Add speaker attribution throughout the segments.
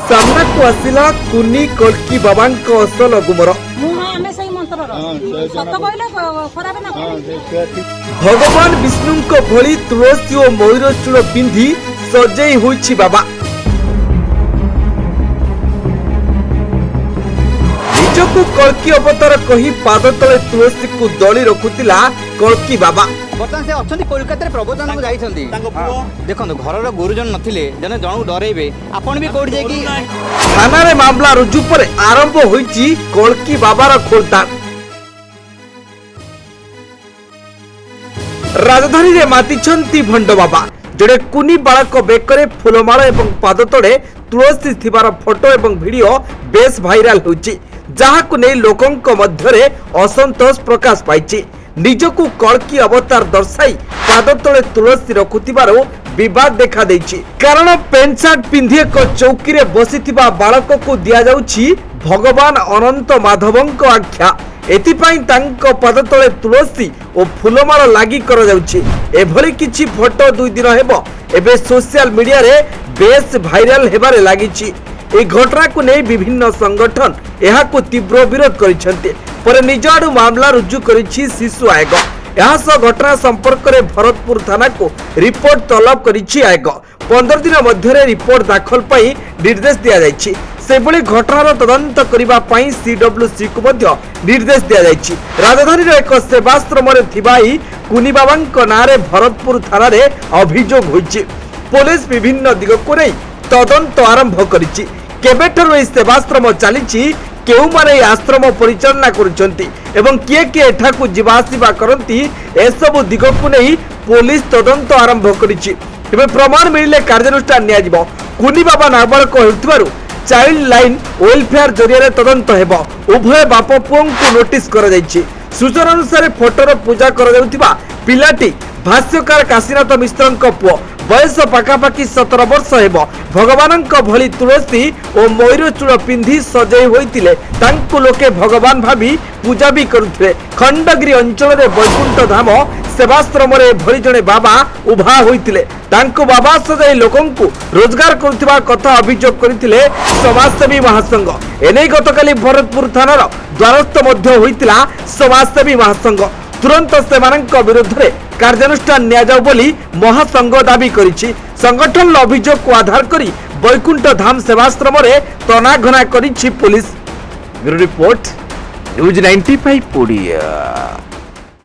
Speaker 1: सामना को आसिला कुनी कल्की बाबा असल गुमर। भगवान विष्णु भली तुलसी और मयूर चूड़ पिंधि सजई होइछि बाबा। निजकु कल्की अवतार कही पाद तले तुलसी को दली रखुतिला कल्की बाबा।
Speaker 2: बर्तमान से अच्छा कोलकाता प्रबोधन को जाइछंती देखो घर गुरुजन नथिले जने जनू डरेबे आपण भी कोड जाकी
Speaker 1: थाना रे मामला रुजु पर आरंभ होइछि कल्की बाबार खोलतान। राजधानी रे मातिछंती भंड बाबा जड़े कुनी बालक बेकरे फुलमाला एवं पाद तले तुलसी थिबार फोटो एवं वीडियो बेस भाइराल होइछि जहाकु नै लोकंक मध्यरे असंतोष प्रकाश पाइछि। निजकु कल्की अवतार दर्शाई पाद तले तुलसी रखुथिबारो विवाद देखा देछि कारण पेंट शर्ट पिंधि एक चौकी रे बसिथिबा बालक को दिया जाउछि भगवान अनंत माधवंक आख्या। एथिपाई तांको पाद तले तुलसी और फुलमाला लागि कर जाउछि। एभली किछि फोटो 2 दिन हेबो एबे सोशल मीडिया रे बेस भाइराल हेबारे लागिछि। ए घटना को नै विभिन्न संगठन एहा को तीव्र विरोध करिसेंते पर निज आडू मामला रुजु करिछि शिशु आयोग। यह घटना संपर्क में भरतपुर थाना को रिपोर्ट तलब करिछि आयोग। 15 दिन मध्य रिपोर्ट दाखल पाई निर्देश दिया जाइछि। सेबली घटनार तदंत करिबा पाई सीडब्ल्यूसी को मध्य निर्देश दिया जाइछि। राजधानी रो एक सेवाश्रम रे थिबाई कुनी बाबांक नारे भरतपुर थाना रे अभियोग होइछि। पुलिस विभिन्न दिग को नै तदंत आरंभ करिछि। केबेठर ए सेवाश्रम चलिछि केउ माने आश्रम परिचालना करुछंती एवं किए किए एठाकु जीवा आसीबा करंती एसबु दिग को नै पुलिस तदंत आरंभ करिछि। एबे प्रमाण मिलिले कार्यानुष्ठान निया जिवो। कुनी बाबा नाबालक हेउथिबारु चाइल्ड लाइन वेलफेयर जरिया तदंत हेबो। उभय बाप पुओं को नोटिस कर जाइछि। सूचना अनुसार फोटोर पूजा कर जाउथिबा पिलाटी भाष्यकार काशीनाथ मिश्रंक पुओ बयस पाखापाखि 17 वर्ष हेबो। भगवानंक भली तुलसी और मयूर चूड़ पिंधि सजई होइतिले तांकु लोके भगवान भाबी पूजा भी करुथिले। खंडगिरी अंचल रे वैकुंठ धाम सेवाश्रम रे भली जणे बाबा उभा होइतिले तांकु बाबा सजई लोकंकु रोजगार करुथिबा कथा अभियोग करितिले समाजसेवी महासंघ। एनै गतकाली भरतपुर थानार द्वारस्थ मध्य होइतिला समाजसेवी महासंघ। तुरंत सेमानंक विरुद्ध रे कार्यानुष्ठान निया जाउ बोली महासंघ दाबी करिछि। संगठन अभियोग को आधार करी वैकुंठ धाम सेवाश्रम रे तनाघना करिछि police. Bureau report news 95 Odia.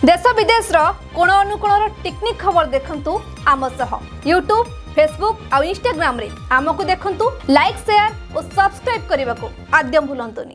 Speaker 3: देश विदेश रो कोण अनुकोण टेक्निक खबर देखंतु आम सह यूट्यूब फेसबुक और इंस्टाग्राम रे आमको देखंतु लाइक शेयर और सब्सक्राइब करने को आद्यम भूलंतुनी।